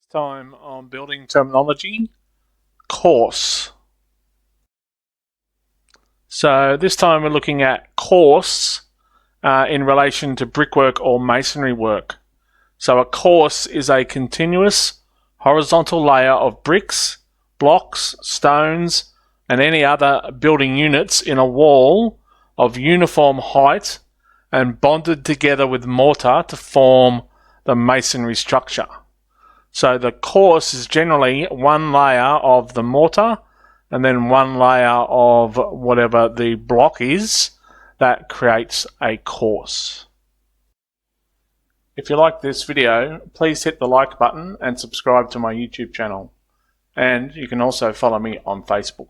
time on building terminology, course. So this time we're looking at course in relation to brickwork or masonry work. So a course is a continuous horizontal layer of bricks, blocks, stones, and any other building units in a wall of uniform height and bonded together with mortar to form the masonry structure. So the course is generally one layer of the mortar and then one layer of whatever the block is that creates a course. If you like this video, please hit the like button and subscribe to my YouTube channel. And you can also follow me on Facebook.